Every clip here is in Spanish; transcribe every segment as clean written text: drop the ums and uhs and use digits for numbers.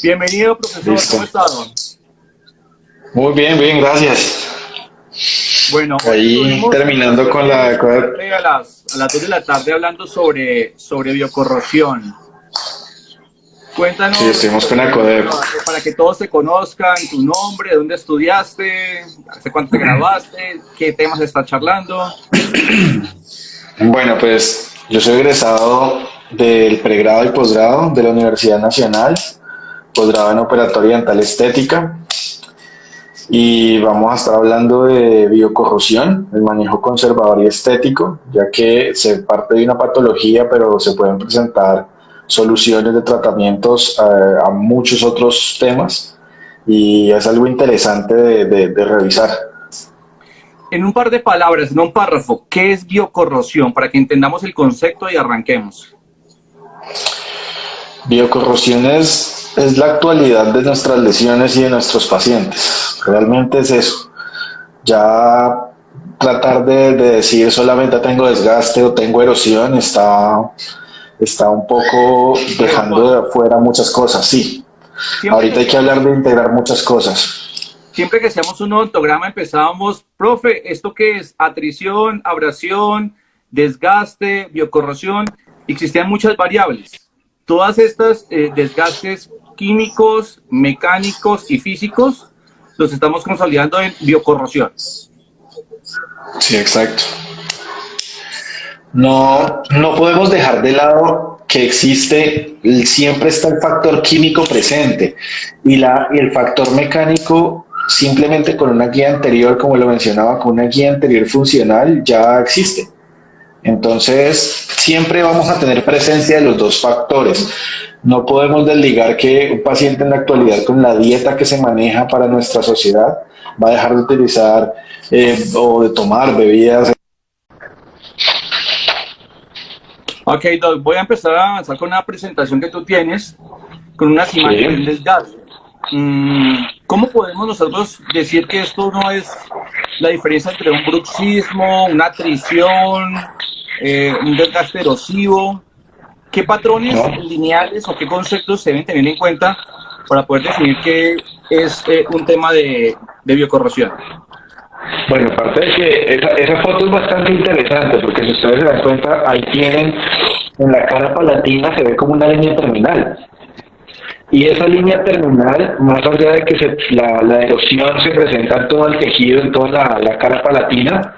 Bienvenido, profesor. Listo. ¿Cómo ha estado? Muy bien, bien, gracias. Bueno, hoy Ahí estuvimos en terminando clase con de la... semestre a las 2 de la tarde hablando sobre biocorrosión. Sí, Cuéntanos, estuvimos con la CODEP. bueno, para que todos te conozcan, tu nombre, dónde estudiaste, hace cuánto te graduaste, qué temas estás charlando. Bueno, pues yo soy egresado del pregrado y posgrado de la Universidad Nacional, posgrado en Operatoria Dental Estética, y vamos a estar hablando de biocorrosión, el manejo conservador y estético, ya que se parte de una patología, pero se pueden presentar soluciones de tratamientos a muchos otros temas, y es algo interesante de revisar. En un par de palabras, no un párrafo, ¿qué es biocorrosión? Para que entendamos el concepto y arranquemos. Biocorrosión es la actualidad de nuestras lesiones y de nuestros pacientes. Realmente es eso. Ya tratar de decir solamente tengo desgaste o tengo erosión está un poco dejando Rebasado. de afuera muchas cosas, sí. Siempre que Ahorita hay que hablar hacíamos de integrar muchas cosas. Siempre que hacíamos un odontograma empezábamos, profe, ¿esto qué es? Atrición, abrasión, desgaste, biocorrosión. Existían muchas variables. Todas estas desgastes químicos, mecánicos y físicos los estamos consolidando en biocorrosión. Sí, exacto. No podemos dejar de lado que siempre está el factor químico presente y el factor mecánico simplemente con una guía anterior, como lo mencionaba, con una guía anterior funcional ya existe. Entonces, siempre vamos a tener presencia de los dos factores. No podemos desligar que un paciente en la actualidad con la dieta que se maneja para nuestra sociedad va a dejar de utilizar o de tomar bebidas. Ok, Doc, voy a empezar a avanzar con una presentación que tú tienes, con unas imágenes de un Sí. desgaste. ¿Cómo podemos nosotros decir que esto no es la diferencia entre un bruxismo, una atrición, un desgaste erosivo? ¿Qué patrones ¿No? lineales o qué conceptos se deben tener en cuenta para poder definir que es un tema de biocorrosión? Bueno, aparte de que esa foto es bastante interesante, porque si ustedes se dan cuenta, ahí tienen, en la cara palatina se ve como una línea terminal. Y esa línea terminal, más allá de que la erosión se presenta en todo el tejido, en toda la cara palatina,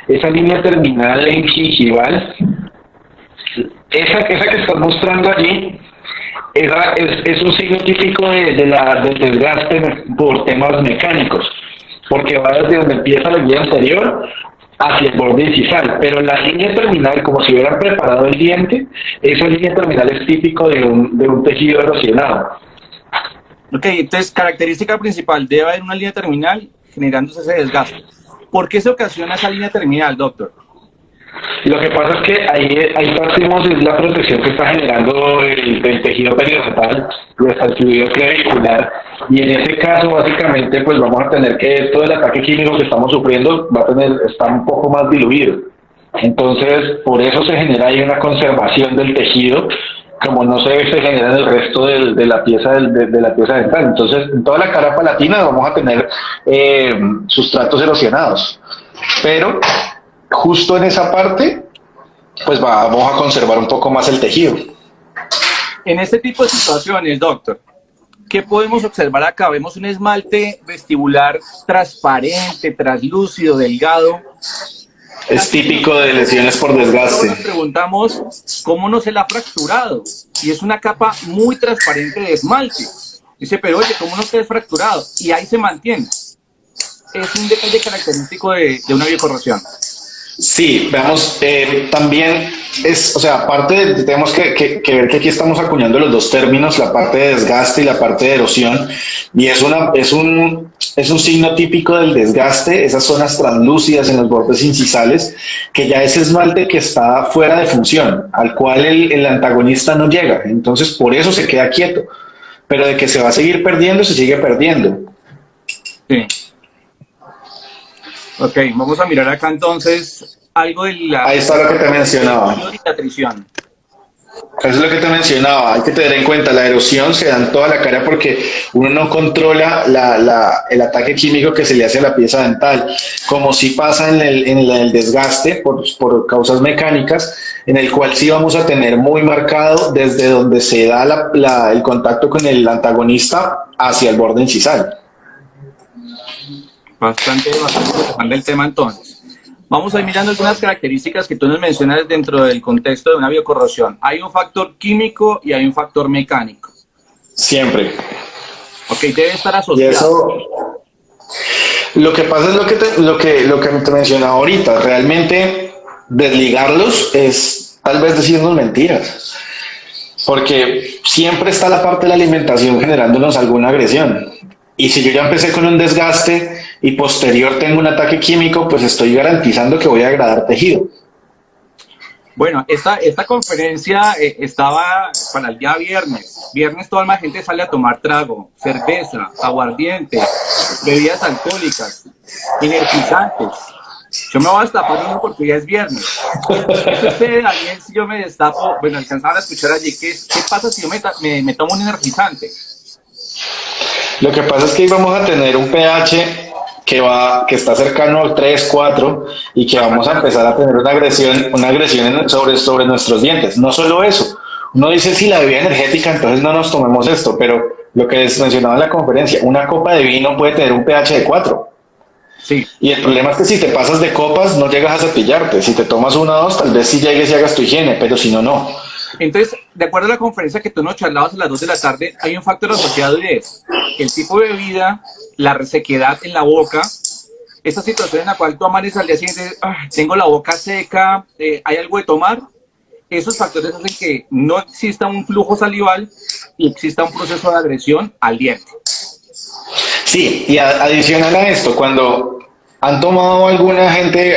esa línea terminal en gingival, esa que están mostrando allí, es un signo típico del desgaste por temas mecánicos, porque va desde donde empieza la guía anterior hacia el borde incisal, pero la línea terminal, como si hubieran preparado el diente, esa línea terminal es típico de un tejido erosionado. Ok, entonces, característica principal, debe haber una línea terminal generándose ese desgaste. ¿Por qué se ocasiona esa línea terminal, doctor? Lo que pasa es que ahí partimos de la protección que está generando el tejido periodontal y hasta el fluido clavicular. Y en ese caso, básicamente, pues vamos a tener que todo el ataque químico que estamos sufriendo está un poco más diluido. Entonces, por eso se genera ahí una conservación del tejido, como no se genera en el resto de la pieza de la pieza dental. Entonces, en toda la cara palatina vamos a tener sustratos erosionados. Pero justo en esa parte, pues vamos a conservar un poco más el tejido. En este tipo de situaciones, doctor, ¿qué podemos observar acá? Vemos un esmalte vestibular transparente, translúcido, delgado. Es Casi que típico de lesiones por luego nos desgaste. preguntamos cómo no se la ha fracturado. Y es una capa muy transparente de esmalte. Dice, pero oye, ¿cómo no se ha fracturado? Y ahí se mantiene. Es un detalle característico de una biocorrosión. Sí, veamos, también o sea, tenemos que ver que aquí estamos acuñando los dos términos, la parte de desgaste y la parte de erosión, y es un signo típico del desgaste, esas zonas translúcidas en los bordes incisales, que ya es esmalte que está fuera de función, al cual el antagonista no llega, entonces por eso se queda quieto, pero de que se va a seguir perdiendo, se sigue perdiendo. Sí. Ok, vamos a mirar acá entonces algo de la Ahí está lo que te mencionaba. erosión y la atrición. Eso es lo que te mencionaba, hay que tener en cuenta, la erosión se da en toda la cara porque uno no controla el ataque químico que se le hace a la pieza dental, como si pasa en el desgaste por causas mecánicas, en el cual sí vamos a tener muy marcado desde donde se da el contacto con el antagonista hacia el borde incisal. Bastante interesante el tema entonces. Vamos a ir mirando algunas características que tú nos mencionas dentro del contexto de una biocorrosión. Hay un factor químico y hay un factor mecánico. Siempre. Ok, debe estar Y asociado. eso, lo que pasa es lo que te mencionaba ahorita, realmente desligarlos es tal vez decirnos mentiras, porque siempre está la parte de la alimentación generándonos alguna agresión. Y si yo ya empecé con un desgaste y posterior tengo un ataque químico, pues estoy garantizando que voy a degradar tejido. Bueno, esta conferencia estaba para el día viernes. Viernes toda la gente sale a tomar trago, cerveza, aguardiente, bebidas alcohólicas, energizantes. Yo me voy a destapar uno porque ya es viernes. Eso usted, Daniel, si yo me destapo, bueno, alcanzaban a escuchar allí, ¿qué pasa si yo me tomo un energizante? Lo que pasa es que vamos a tener un pH que está cercano al 3, 4 y que vamos a empezar a tener una agresión sobre nuestros dientes. No solo eso, uno dice si la bebida energética, entonces no nos tomemos esto, pero lo que les mencionaba en la conferencia, una copa de vino puede tener un pH de 4. Sí. Y el problema es que si te pasas de copas no llegas a cepillarte. Si te tomas una o dos, tal vez sí llegues y hagas tu higiene, pero si no, no. Entonces, de acuerdo a la conferencia que tú nos charlabas a las 2 de la tarde, hay un factor asociado y es el tipo de bebida, la resequedad en la boca, esa situación en la cual tú amaneces al día siguiente, tengo la boca seca, hay algo de tomar. Esos factores hacen que no exista un flujo salival y exista un proceso de agresión al diente. Sí, y adicional a esto, cuando han tomado alguna gente,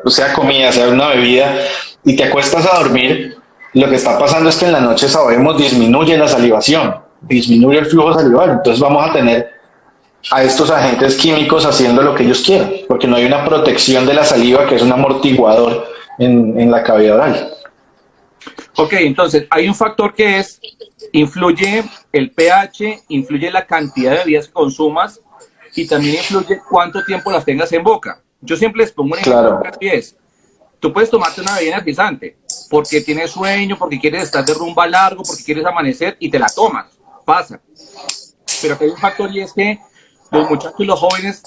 sea comida, sea una bebida, y te acuestas a dormir, lo que está pasando es que en la noche sabemos disminuye la salivación, disminuye el flujo salival, entonces vamos a tener a estos agentes químicos haciendo lo que ellos quieran, porque no hay una protección de la saliva que es un amortiguador en la cavidad oral. Ok, entonces hay un factor que es, influye el pH, influye la cantidad de bebidas que consumas y también influye cuánto tiempo las tengas en boca. Yo siempre les pongo un ejemplo Claro. que es, tú puedes tomarte una bebida energizante porque tienes sueño, porque quieres estar de rumba largo, porque quieres amanecer y te la tomas, pasa. Pero hay un factor y es que los muchachos y los jóvenes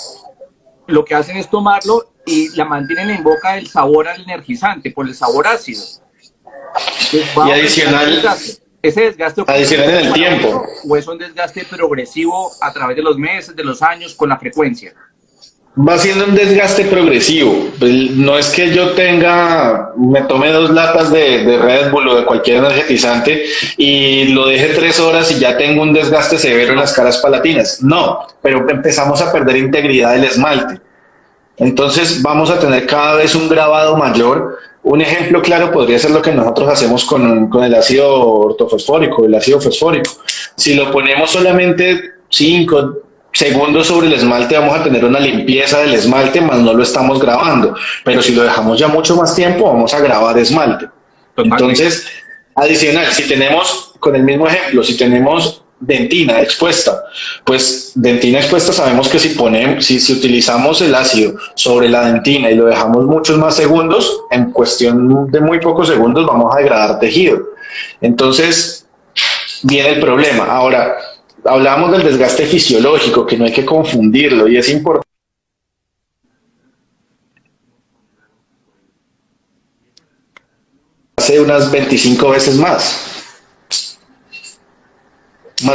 lo que hacen es tomarlo y la mantienen en boca el sabor al energizante, por el sabor ácido. Y adicional, Ese desgaste adicional en el tiempo. o es un desgaste progresivo a través de los meses, de los años, con la frecuencia. Va siendo un desgaste progresivo. No es que yo me tome 2 latas de Red Bull o de cualquier energetizante y lo deje 3 horas y ya tengo un desgaste severo en las caras palatinas. No, pero empezamos a perder integridad del esmalte. Entonces vamos a tener cada vez un grabado mayor. Un ejemplo claro podría ser lo que nosotros hacemos con el ácido ortofosfórico, el ácido fosfórico. Si lo ponemos solamente 5 segundos sobre el esmalte, vamos a tener una limpieza del esmalte, más no lo estamos grabando. Pero si lo dejamos ya mucho más tiempo, vamos a grabar esmalte. Entonces, adicional, si tenemos, con el mismo ejemplo, si tenemos dentina expuesta, pues dentina expuesta sabemos que si utilizamos el ácido sobre la dentina y lo dejamos muchos más segundos, en cuestión de muy pocos segundos vamos a degradar tejido. Entonces, viene el problema. Ahora, hablábamos del desgaste fisiológico, que no hay que confundirlo y es importante. Hace unas 25 veces más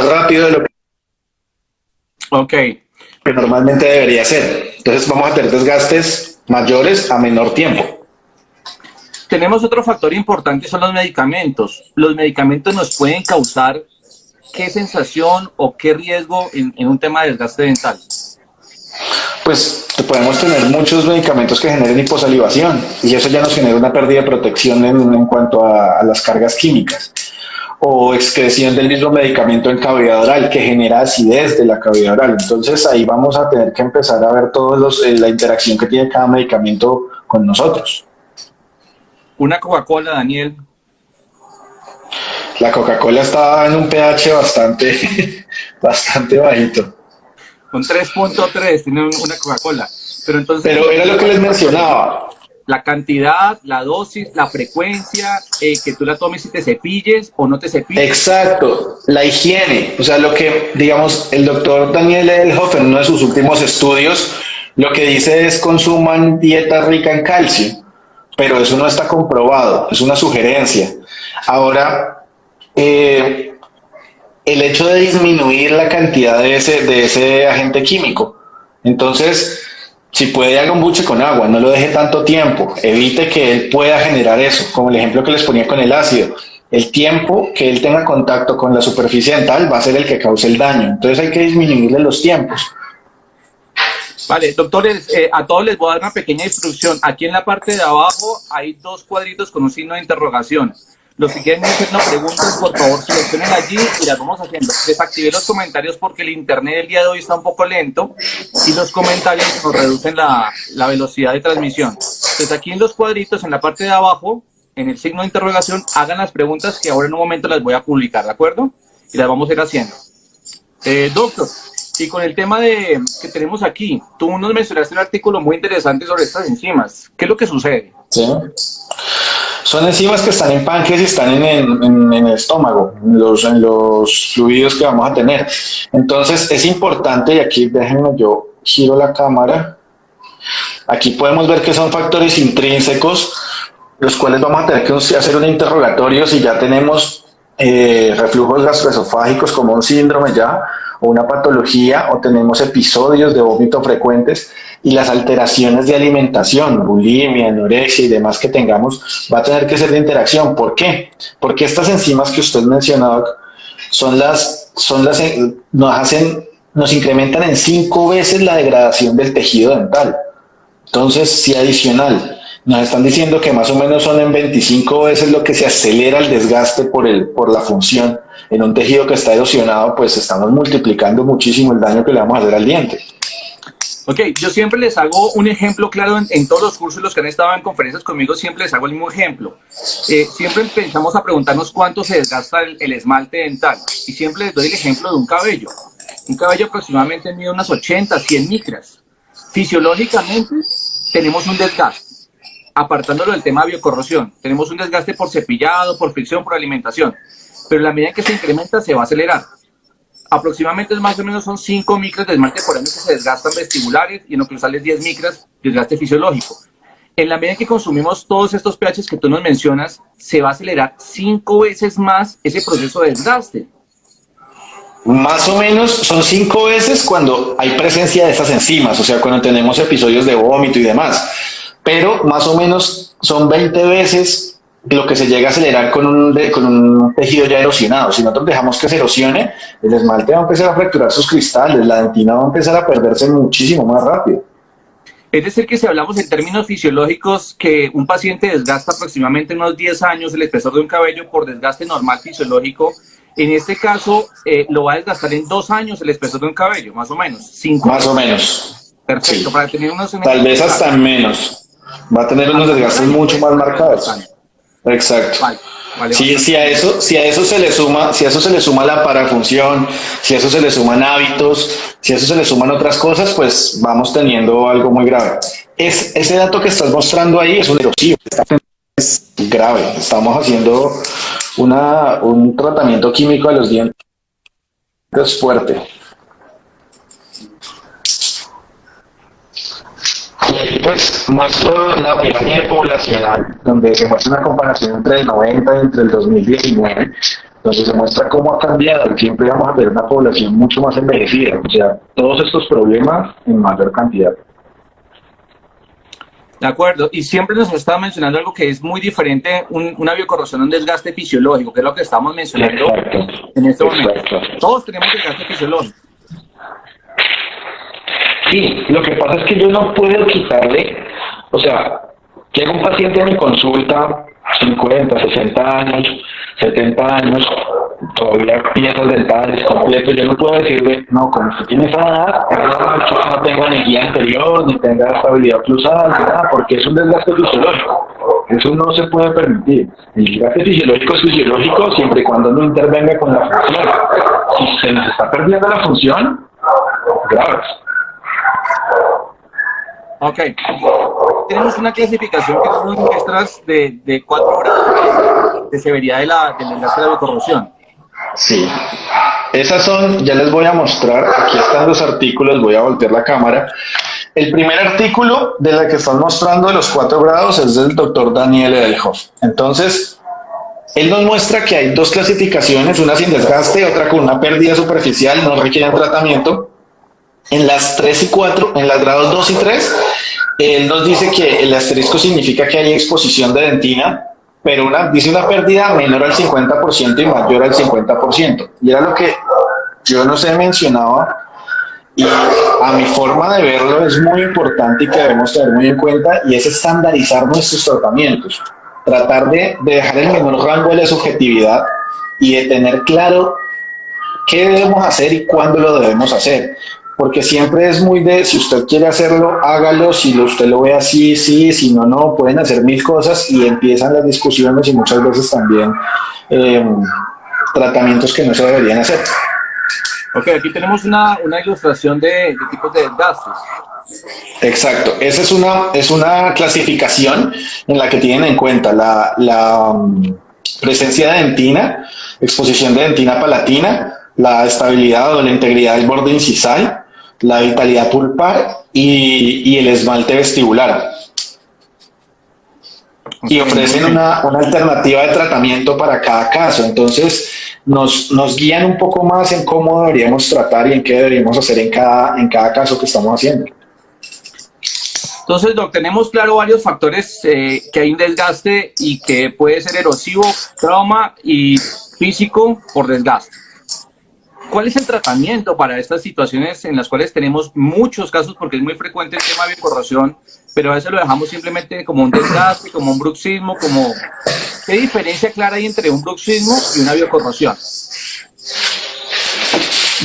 rápido de lo que normalmente debería ser. Entonces vamos a tener desgastes mayores a menor tiempo. Tenemos otro factor importante, son los medicamentos. Los medicamentos nos pueden causar qué sensación o qué riesgo en un tema de desgaste dental. Pues podemos tener muchos medicamentos que generen hiposalivación y eso ya nos genera una pérdida de protección en cuanto a las cargas químicas, o excreción del mismo medicamento en cavidad oral que genera acidez de la cavidad oral. Entonces ahí vamos a tener que empezar a ver la interacción que tiene cada medicamento con nosotros. Una Coca-Cola, Daniel. La Coca-Cola estaba en un pH bastante, bastante bajito. Con 3.3 tiene una Coca-Cola. Pero entonces, Pero era lo que les factores, ¿no? mencionaba. La cantidad, la dosis, la frecuencia, que tú la tomes y te cepilles o no te cepilles. Exacto, la higiene. O sea, lo que, digamos, el doctor Daniel Edelhoff en uno de sus últimos estudios, lo que dice es consuman dieta rica en calcio, pero eso no está comprobado, es una sugerencia. Ahora, eh, el hecho de disminuir la cantidad de ese agente químico. Entonces, si puede haga un buche con agua, no lo deje tanto tiempo, evite que él pueda generar eso, como el ejemplo que les ponía con el ácido. El tiempo que él tenga contacto con la superficie dental va a ser el que cause el daño. Entonces hay que disminuirle los tiempos. Vale, doctores, a todos les voy a dar una pequeña instrucción. Aquí en la parte de abajo hay dos cuadritos con un signo de interrogación. Los que quieren hacernos preguntas, por favor, seleccionen allí y las vamos haciendo. Desactivé los comentarios porque el internet del día de hoy está un poco lento y los comentarios nos reducen la velocidad de transmisión. Entonces, aquí en los cuadritos, en la parte de abajo, en el signo de interrogación, hagan las preguntas que ahora en un momento las voy a publicar, ¿de acuerdo? Y las vamos a ir haciendo. Doctor, y con el tema que tenemos aquí, tú nos mencionaste un artículo muy interesante sobre estas enzimas. ¿Qué es lo que sucede? ¿Sí? Son enzimas que están en páncreas y están en el estómago, en los fluidos que vamos a tener. Entonces es importante, y aquí déjenme yo giro la cámara, aquí podemos ver que son factores intrínsecos, los cuales vamos a tener que hacer un interrogatorio si ya tenemos reflujos gastroesofágicos como un síndrome ya, o una patología, o tenemos episodios de vómito frecuentes, y las alteraciones de alimentación, bulimia, anorexia y demás que tengamos, va a tener que ser de interacción. ¿Por qué? Porque estas enzimas que usted mencionaba nos incrementan en 5 veces la degradación del tejido dental. Entonces, si adicional, nos están diciendo que más o menos son en 25 veces lo que se acelera el desgaste por la función en un tejido que está erosionado, pues estamos multiplicando muchísimo el daño que le vamos a hacer al diente. Ok, yo siempre les hago un ejemplo claro en todos los cursos, los que han estado en conferencias conmigo, siempre les hago el mismo ejemplo. Siempre empezamos a preguntarnos cuánto se desgasta el esmalte dental y siempre les doy el ejemplo de un cabello. Un cabello aproximadamente mide unas 80, 100 micras. Fisiológicamente tenemos un desgaste, apartándolo del tema de biocorrosión. Tenemos un desgaste por cepillado, por fricción, por alimentación, pero la medida en que se incrementa se va a acelerar. Aproximadamente más o menos son 5 micras de esmalte por año que se desgastan vestibulares y en oclusales 10 micras de desgaste fisiológico. En la medida en que consumimos todos estos pHs que tú nos mencionas, se va a acelerar 5 veces más ese proceso de desgaste. Más o menos son 5 veces cuando hay presencia de esas enzimas, o sea, cuando tenemos episodios de vómito y demás. Pero más o menos son 20 veces lo que se llega a acelerar con un tejido ya erosionado. Si nosotros dejamos que se erosione, el esmalte va a empezar a fracturar sus cristales, la dentina va a empezar a perderse muchísimo más rápido. Es decir, que si hablamos en términos fisiológicos, que un paciente desgasta aproximadamente unos 10 años el espesor de un cabello por desgaste normal fisiológico, en este caso lo va a desgastar en 2 años el espesor de un cabello, más o menos. 5 más o menos. Perfecto, Sí. para tener unos... Tal vez hasta menos. Va a tener unos desgastes mucho más marcados. Exacto. Vale, Si a eso se le suma la parafunción, si a eso se le suman hábitos, si a eso se le suman otras cosas, pues vamos teniendo algo muy grave. Ese dato que estás mostrando ahí es un erosivo, es grave. Estamos haciendo un tratamiento químico a los dientes fuerte. Y pues muestro la pirámide poblacional, donde se muestra una comparación entre el 90 y entre el 2019, donde se muestra cómo ha cambiado. Siempre vamos a ver una población mucho más envejecida, o sea, todos estos problemas en mayor cantidad. De acuerdo, y siempre nos está mencionando algo que es muy diferente, una biocorrosión, un desgaste fisiológico, que es lo que estamos mencionando. Exacto. En este momento. Todos tenemos desgaste fisiológico. Sí, lo que pasa es que yo no puedo quitarle, o sea, llega un paciente a mi consulta, 50, 60 años, 70 años, todavía piezas dentales completos, yo no puedo decirle, no, como usted tiene esa edad, yo no tengo energía anterior, ni tenga estabilidad oclusal, ni nada, porque es un desgaste fisiológico. eso no se puede permitir. El desgaste fisiológico es fisiológico siempre y cuando no intervenga con la función. Si se nos está perdiendo la función, grave. Ok. Tenemos una clasificación que nos muestras de 4 grados de severidad del desgaste de la biocorrosión. Sí. Esas son, ya les voy a mostrar, aquí están los artículos, voy a voltear la cámara. El primer artículo de la que están mostrando de los 4 grados es del doctor Daniel Edelhoff. Entonces, él nos muestra que hay 2 clasificaciones, una sin desgaste, otra con una pérdida superficial, no requieren tratamiento. En las 3 y 4, en los grados 2 y 3, él nos dice que el asterisco significa que hay exposición de dentina, pero dice una pérdida menor al 50% y mayor al 50%. Y era lo que yo no sé mencionaba, y a mi forma de verlo es muy importante y que debemos tener muy en cuenta, y es estandarizar nuestros tratamientos. Tratar de dejar el menor rango de la subjetividad y de tener claro qué debemos hacer y cuándo lo debemos hacer. Porque siempre es muy de, si usted quiere hacerlo, hágalo, si usted lo ve así, sí, si no, no, pueden hacer 1000 cosas y empiezan las discusiones y muchas veces también tratamientos que no se deberían hacer. Ok, aquí tenemos una ilustración de tipos de desgastes. Exacto, esa es una clasificación en la que tienen en cuenta la presencia de dentina, exposición de dentina palatina, la estabilidad o la integridad del borde incisal, la vitalidad pulpar y el esmalte vestibular. Y ofrecen una alternativa de tratamiento para cada caso. Entonces, nos guían un poco más en cómo deberíamos tratar y en qué deberíamos hacer en cada caso que estamos haciendo. Entonces, Doc, tenemos claro varios factores que hay un desgaste y que puede ser erosivo, trauma y físico por desgaste. ¿Cuál es el tratamiento para estas situaciones en las cuales tenemos muchos casos, porque es muy frecuente el tema de biocorrosión, pero a veces lo dejamos simplemente como un desgaste, como un bruxismo, como... ¿Qué diferencia clara hay entre un bruxismo y una biocorrosión?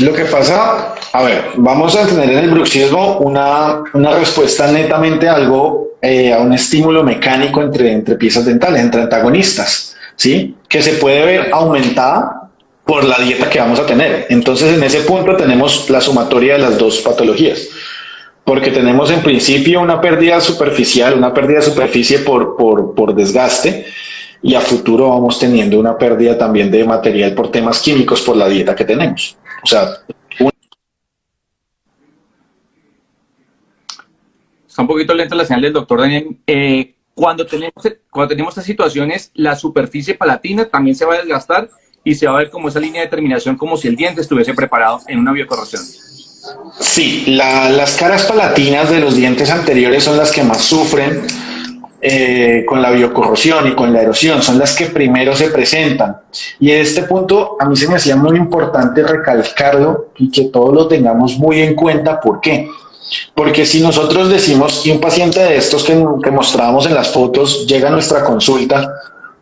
Lo que pasa, a ver, vamos a tener en el bruxismo una respuesta netamente a a un estímulo mecánico entre piezas dentales, entre antagonistas, ¿sí? Que se puede ver aumentada por la dieta que vamos a tener. Entonces, en ese punto tenemos la sumatoria de las 2 patologías, porque tenemos en principio una pérdida superficial, una pérdida de superficie por desgaste, y a futuro vamos teniendo una pérdida también de material por temas químicos por la dieta que tenemos. O sea, Está un poquito lenta la señal del doctor Daniel. Cuando tenemos estas situaciones, la superficie palatina también se va a desgastar y se va a ver como esa línea de terminación, como si el diente estuviese preparado en una biocorrosión. Sí, las caras palatinas de los dientes anteriores son las que más sufren con la biocorrosión y con la erosión, son las que primero se presentan. Y en este punto a mí se me hacía muy importante recalcarlo y que todos lo tengamos muy en cuenta. ¿Por qué? Porque si nosotros decimos, y un paciente de estos que mostrábamos en las fotos llega a nuestra consulta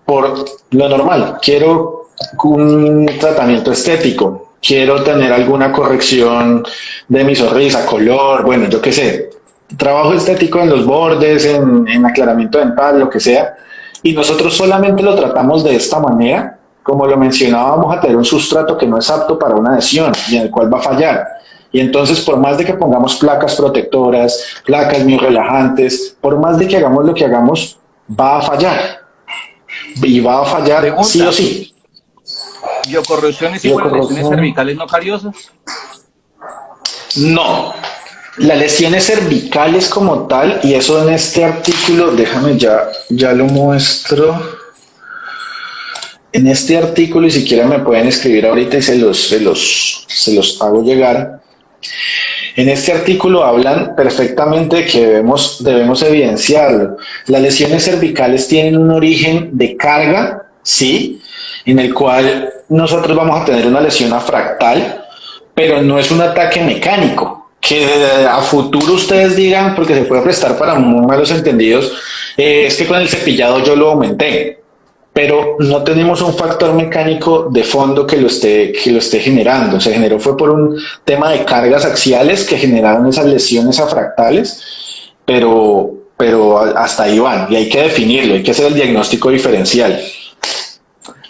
por lo normal, quiero un tratamiento estético, quiero tener alguna corrección de mi sonrisa, color, bueno, yo qué sé, trabajo estético en los bordes, en aclaramiento dental, lo que sea, y nosotros solamente lo tratamos de esta manera, como lo mencionaba, vamos a tener un sustrato que no es apto para una adhesión y en el cual va a fallar. Y entonces, por más de que pongamos placas protectoras, placas miorelajantes, por más de que hagamos lo que hagamos, va a fallar. Y va a fallar Pregunta, sí o sí. ¿biocorrosiones igual a lesiones cervicales no cariosas? No. Las lesiones cervicales como tal, y eso en este artículo, déjame ya lo muestro. En este artículo, y si quieren me pueden escribir ahorita y se los hago llegar. En este artículo hablan perfectamente de que debemos evidenciarlo. Las lesiones cervicales tienen un origen de carga, ¿sí? En el cual nosotros vamos a tener una lesión afractal, pero no es un ataque mecánico. Que a futuro ustedes digan, porque se puede prestar para muy malos entendidos, es que con el cepillado yo lo aumenté. Pero no tenemos un factor mecánico de fondo que lo esté generando. Se generó fue por un tema de cargas axiales que generaron esas lesiones afractales, pero pero hasta ahí van, y hay que definirlo, hay que hacer el diagnóstico diferencial.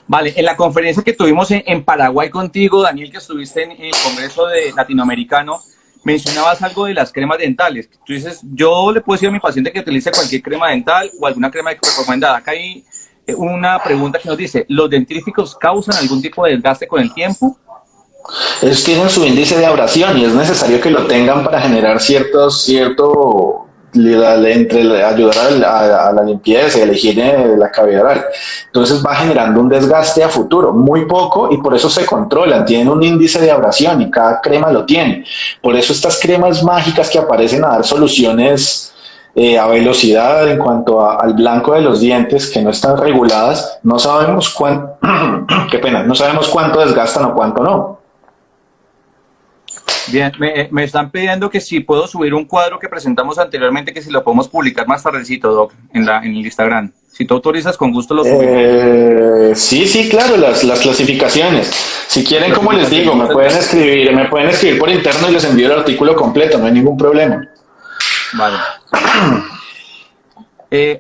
Vale, en la conferencia que tuvimos en Paraguay contigo, Daniel, que estuviste en el Congreso de Latinoamericano, mencionabas algo de las cremas dentales. Tú dices, yo le puedo decir a mi paciente que utilice cualquier crema dental o alguna crema recomendada. Acá hay una pregunta que nos dice, ¿los dentífricos causan algún tipo de desgaste con el tiempo? Ellos tienen su índice de abrasión y es necesario que lo tengan para generar ayudar a la limpieza y a la higiene de la cavidad oral. Entonces va generando un desgaste a futuro, muy poco, y por eso se controlan, tienen un índice de abrasión y cada crema lo tiene. Por eso estas cremas mágicas que aparecen a dar soluciones a velocidad en cuanto al blanco de los dientes que no están reguladas, no sabemos cuánto, qué pena, no sabemos cuánto desgastan o cuánto no. Bien, me están pidiendo que si puedo subir un cuadro que presentamos anteriormente, que si lo podemos publicar más tardecito, Doc, en el Instagram. Si tú autorizas, con gusto lo subimos. Sí, claro, las clasificaciones. Si quieren, como les digo, me pueden escribir por interno y les envío el artículo completo, no hay ningún problema. Vale.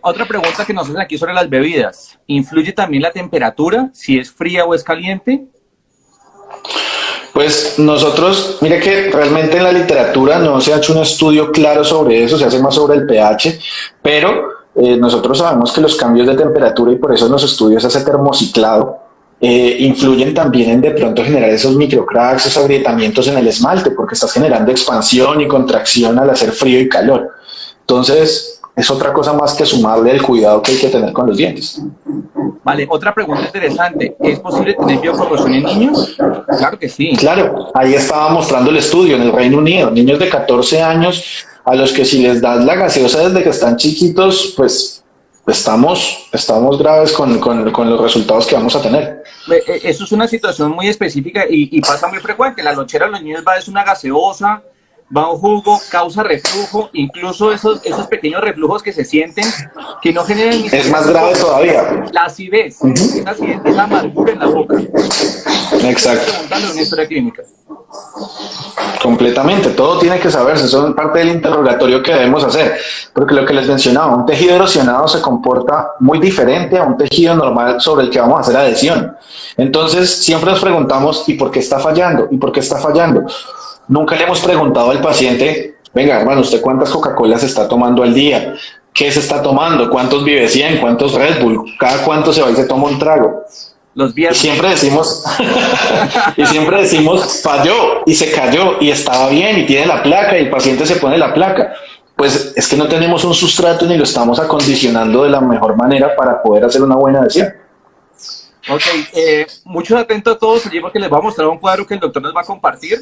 Otra pregunta que nos hacen aquí sobre las bebidas. ¿Influye también la temperatura, si es fría o es caliente? Pues nosotros, mire que realmente en la literatura no se ha hecho un estudio claro sobre eso, se hace más sobre el pH, pero nosotros sabemos que los cambios de temperatura, y por eso en los estudios hace termociclado, influyen también en de pronto generar esos microcracks, esos agrietamientos en el esmalte, porque estás generando expansión y contracción al hacer frío y calor. Entonces, es otra cosa más que sumarle el cuidado que hay que tener con los dientes. Vale, otra pregunta interesante. ¿Es posible tener biocorrosión en niños? Claro que sí. Claro, ahí estaba mostrando el estudio en el Reino Unido. Niños de 14 años a los que si les das la gaseosa desde que están chiquitos, pues estamos graves con los resultados que vamos a tener. Eso es una situación muy específica y pasa muy frecuente. La lonchera de los niños va es una gaseosa, va un jugo, causa reflujo, incluso esos pequeños reflujos que se sienten, que no generan ni es más grave todavía. La acidez, esa acidez es la amargura en la boca. Exacto. Una historia clínica. Completamente, todo tiene que saberse, eso es parte del interrogatorio que debemos hacer, porque lo que les mencionaba, un tejido erosionado se comporta muy diferente a un tejido normal sobre el que vamos a hacer adhesión. Entonces, siempre nos preguntamos, ¿y por qué está fallando? ¿Y por qué está fallando? Nunca le hemos preguntado al paciente, venga, hermano, ¿usted cuántas Coca-Cola se está tomando al día? ¿Qué se está tomando? ¿Cuántos Vive 100? ¿Cuántos Red Bull? ¿Cada cuánto se va y se toma un trago? Los viernes. Y siempre decimos, falló y se cayó y estaba bien y tiene la placa y el paciente se pone la placa. Pues es que no tenemos un sustrato ni lo estamos acondicionando de la mejor manera para poder hacer una buena adhesión. Ok, muchos atentos a todos allí porque les voy a mostrar un cuadro que el doctor nos va a compartir,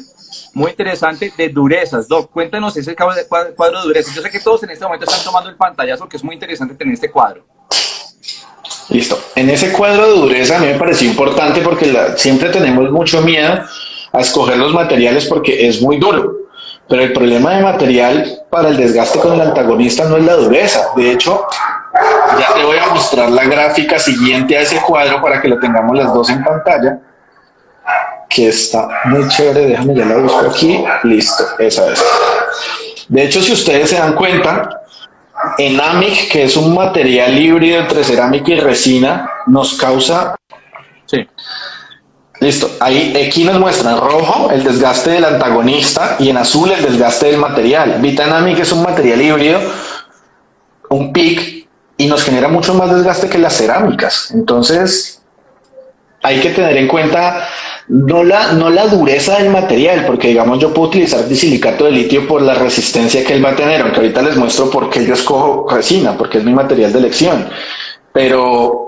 muy interesante, de durezas. Doc, cuéntanos ese cuadro de durezas. Yo sé que todos en este momento están tomando el pantallazo, que es muy interesante tener este cuadro. Listo. En ese cuadro de dureza a mí me pareció importante porque siempre tenemos mucho miedo a escoger los materiales porque es muy duro. Pero el problema de material para el desgaste con el antagonista no es la dureza. De hecho, ya te voy a mostrar la gráfica siguiente a ese cuadro para que lo tengamos las dos en pantalla, que está muy chévere. Déjame, ya la busco aquí. Listo, esa es. De hecho, si ustedes se dan cuenta, Enamic, que es un material híbrido entre cerámica y resina, nos causa... Sí. Listo, ahí aquí nos muestra en rojo el desgaste del antagonista y en azul el desgaste del material. Vitanamic es un material híbrido, un PIC, y nos genera mucho más desgaste que las cerámicas. Entonces, hay que tener en cuenta no la dureza del material, porque digamos yo puedo utilizar disilicato de litio por la resistencia que él va a tener, aunque ahorita les muestro por qué yo escojo resina, porque es mi material de elección. Pero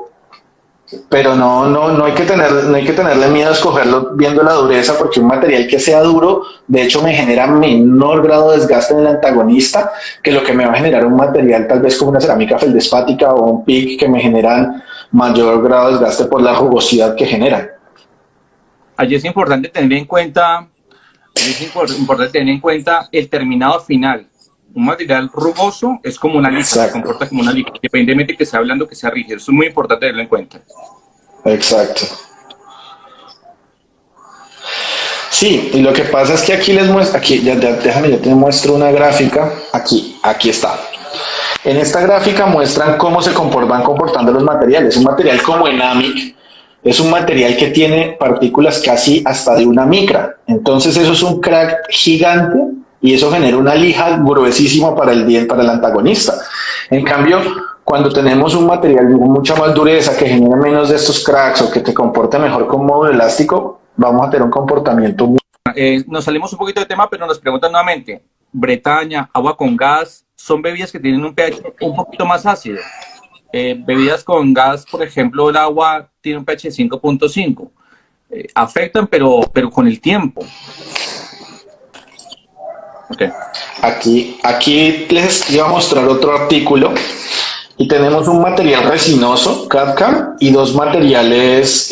no hay que tenerle miedo a escogerlo viendo la dureza, porque un material que sea duro, de hecho, me genera menor grado de desgaste en el antagonista que lo que me va a generar un material tal vez como una cerámica feldespática o un PIC que me generan mayor grado de desgaste por la rugosidad que generan. Allí es importante tener en cuenta, el terminado final. Un material rugoso es como una lija, se comporta como una lija, independientemente de que sea blando o que sea rígido. Eso es muy importante tenerlo en cuenta. Exacto. Sí, y lo que pasa es que aquí les muestro, déjame, ya te muestro una gráfica, aquí está. En esta gráfica muestran cómo van comportando los materiales. Un material como Enamic es un material que tiene partículas casi hasta de una micra. Entonces eso es un crack gigante y eso genera una lija gruesísima para el antagonista. En cambio, cuando tenemos un material con mucha más dureza que genera menos de estos cracks o que te comporte mejor con módulo elástico, vamos a tener un comportamiento muy... Nos salimos un poquito de tema, pero nos preguntan nuevamente, Bretaña, agua con gas, son bebidas que tienen un pH un poquito más ácido. Bebidas con gas, por ejemplo, el agua tiene un pH 5.5. Afectan, pero con el tiempo. Okay. Aquí les iba a mostrar otro artículo y tenemos un material resinoso, CAD-CAM, y dos materiales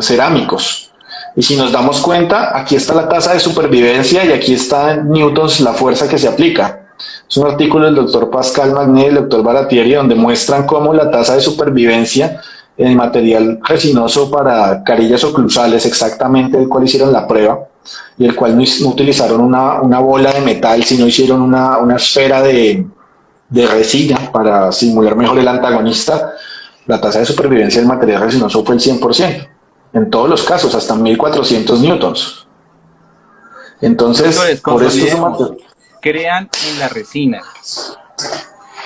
cerámicos. Y si nos damos cuenta, aquí está la tasa de supervivencia y aquí está en newtons la fuerza que se aplica. Es un artículo del doctor Pascal Magné y del doctor Baratieri donde muestran cómo la tasa de supervivencia en el material resinoso para carillas oclusales, exactamente el cual hicieron la prueba, y el cual no utilizaron una bola de metal, sino hicieron una esfera de resina para simular mejor el antagonista, la tasa de supervivencia del material resinoso fue el 100%. En todos los casos, hasta 1400 newtons. Entonces, por esto crean en la resina.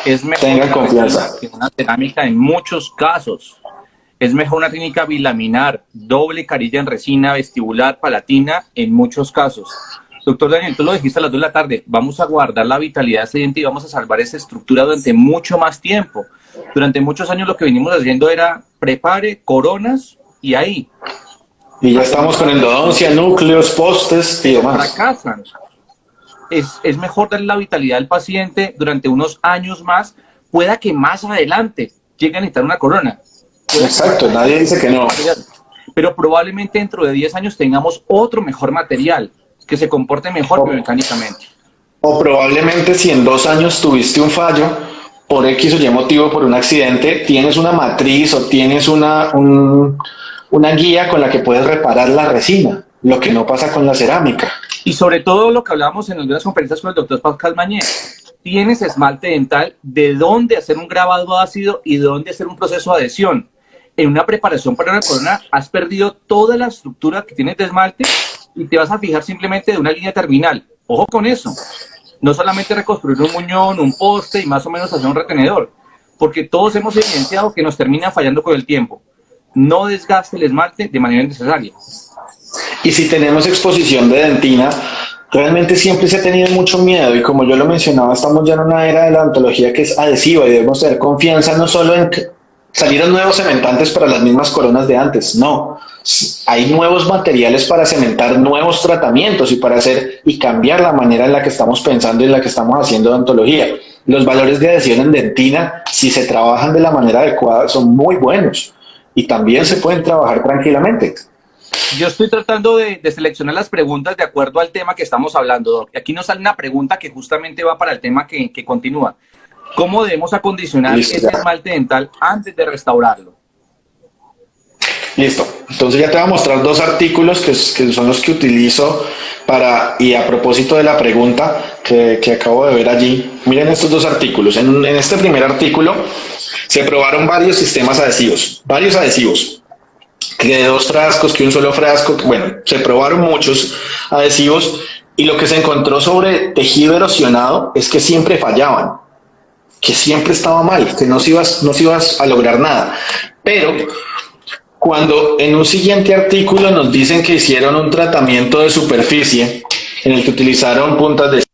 Es mejor tengan confianza que una cerámica en muchos casos. Es mejor una técnica bilaminar, doble carilla en resina, vestibular, palatina, en muchos casos. Doctor Daniel, tú lo dijiste a las 2 de la tarde, vamos a guardar la vitalidad de ese diente y vamos a salvar esa estructura durante mucho más tiempo. Durante muchos años lo que venimos haciendo era prepare, coronas y ahí. Y ya estamos con endodoncia, núcleos, postes y demás. Fracasan. Es mejor darle la vitalidad al paciente durante unos años más, pueda que más adelante llegue a necesitar una corona. Exacto, nadie dice que no. Pero probablemente dentro de 10 años tengamos otro mejor material que se comporte mejor biomecánicamente. O probablemente si en 2 años tuviste un fallo, por X o Y motivo, por un accidente, tienes una matriz o tienes una guía con la que puedes reparar la resina, lo que no pasa con la cerámica. Y sobre todo lo que hablábamos en algunas conferencias con el doctor Pascal Magné, tienes esmalte dental, de dónde hacer un grabado ácido y de dónde hacer un proceso de adhesión. En una preparación para una corona has perdido toda la estructura que tienes de esmalte y te vas a fijar simplemente de una línea terminal. Ojo con eso. No solamente reconstruir un muñón, un poste y más o menos hacer un retenedor, porque todos hemos evidenciado que nos termina fallando con el tiempo. No desgaste el esmalte de manera innecesaria. Y si tenemos exposición de dentina, realmente siempre se ha tenido mucho miedo y como yo lo mencionaba, estamos ya en una era de la odontología que es adhesiva y debemos tener confianza no solo en que salieron nuevos cementantes para las mismas coronas de antes, no. Hay nuevos materiales para cementar nuevos tratamientos y para hacer y cambiar la manera en la que estamos pensando y en la que estamos haciendo odontología. Los valores de adhesión en dentina, si se trabajan de la manera adecuada, son muy buenos y también se pueden trabajar tranquilamente. Yo estoy tratando de seleccionar las preguntas de acuerdo al tema que estamos hablando, Doc. Aquí nos sale una pregunta que justamente va para el tema que continúa. ¿Cómo debemos acondicionar ese esmalte dental antes de restaurarlo? Listo. Entonces ya te voy a mostrar 2 artículos que son los que utilizo y a propósito de la pregunta que acabo de ver allí. Miren estos 2 artículos. En este primer artículo se probaron varios sistemas adhesivos, que de 2 frascos, que un solo frasco, bueno, se probaron muchos adhesivos y lo que se encontró sobre tejido erosionado es que siempre fallaban, que siempre estaba mal, que no se ibas a lograr nada. Pero cuando en un siguiente artículo nos dicen que hicieron un tratamiento de superficie en el que utilizaron puntas de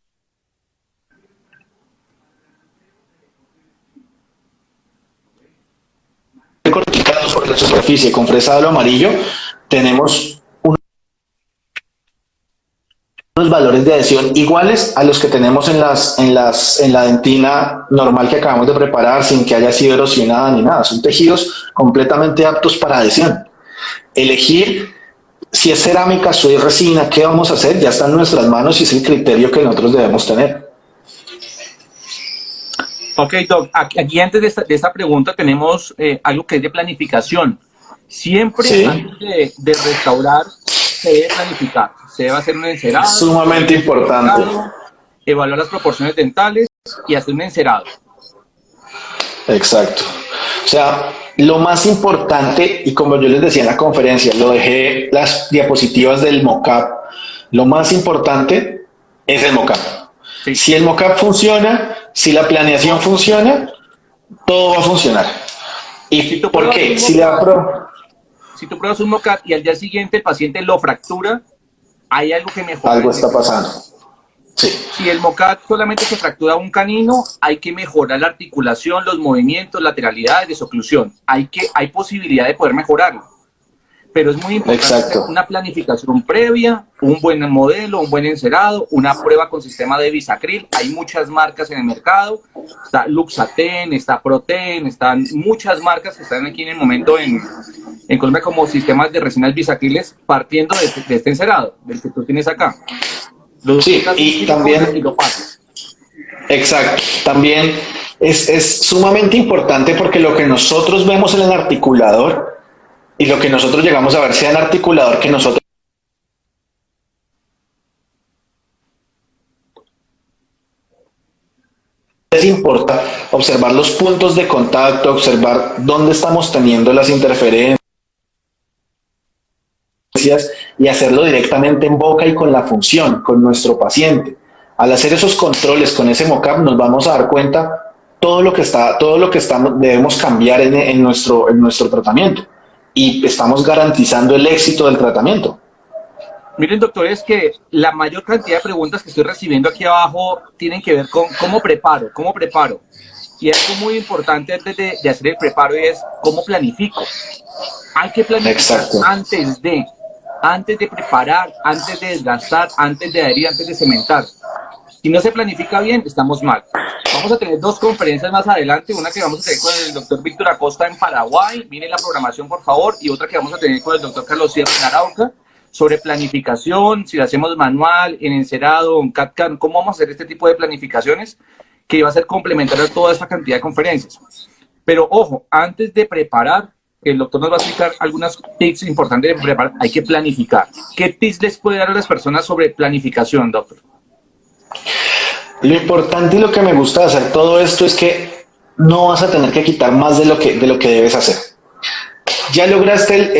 corticados por la superficie con fresado amarillo, tenemos unos valores de adhesión iguales a los que tenemos en la dentina normal que acabamos de preparar sin que haya sido erosionada ni nada. Son tejidos completamente aptos para adhesión. Elegir si es cerámica o es resina, qué vamos a hacer, ya está en nuestras manos y es el criterio que nosotros debemos tener. Ok, Doc, aquí antes de esta pregunta tenemos algo que es de planificación. Siempre sí, antes de restaurar se debe planificar, se debe hacer un encerado. Sumamente importante. Evaluar las proporciones dentales y hacer un encerado. Exacto. O sea, lo más importante, y como yo les decía en la conferencia, lo dejé las diapositivas del mockup, lo más importante es el mockup. Sí. Si el mockup funciona, si la planeación funciona, todo va a funcionar. Si ¿Y tú por pruebas qué? un Si le mockup, apro... si tú pruebas un mockup y al día siguiente el paciente lo fractura, hay algo que mejorar algo en está ese pasando. mockup. Sí, Si el mockup solamente se fractura un canino, hay que mejorar la articulación, los movimientos, lateralidad, desoclusión. Hay posibilidad de poder mejorarlo. Pero es muy importante hacer exacto. una planificación previa, un buen modelo, un buen encerado, una prueba con sistema de bisacril. Hay muchas marcas en el mercado. Está Luxaten, está Proten, están muchas marcas que están aquí en el momento en Colombia como sistemas de resinas bisacriles partiendo de este encerado, del que tú tienes acá. Lo Sí, duplicas en y silicona y también, lo pasas. exacto, también es sumamente importante porque lo que nosotros vemos en el articulador y lo que nosotros llegamos a ver sea el articulador que nosotros les importa observar los puntos de contacto, observar dónde estamos teniendo las interferencias y hacerlo directamente en boca y con la función, con nuestro paciente. Al hacer esos controles con ese mockup nos vamos a dar cuenta todo lo que debemos cambiar en nuestro tratamiento y estamos garantizando el éxito del tratamiento. Miren, doctores, que la mayor cantidad de preguntas que estoy recibiendo aquí abajo tienen que ver con cómo preparo, cómo preparo. Y algo muy importante antes de hacer el preparo es cómo planifico. Hay que planificar Exacto. antes de preparar, antes de desgastar, antes de adherir, antes de cementar. Si no se planifica bien, estamos mal. Vamos a tener dos conferencias más adelante, una que vamos a tener con el doctor Víctor Acosta en Paraguay, miren la programación por favor, y otra que vamos a tener con el doctor Carlos Sierra en Arauca, sobre planificación, si lo hacemos manual, en encerado, en CAD/CAM, cómo vamos a hacer este tipo de planificaciones que va a ser complementario a toda esta cantidad de conferencias. Pero ojo, antes de preparar, el doctor nos va a explicar algunos tips importantes de preparar, hay que planificar. ¿Qué tips les puede dar a las personas sobre planificación, doctor? Lo importante y lo que me gusta de hacer todo esto es que no vas a tener que quitar más de lo que debes hacer. Ya lograste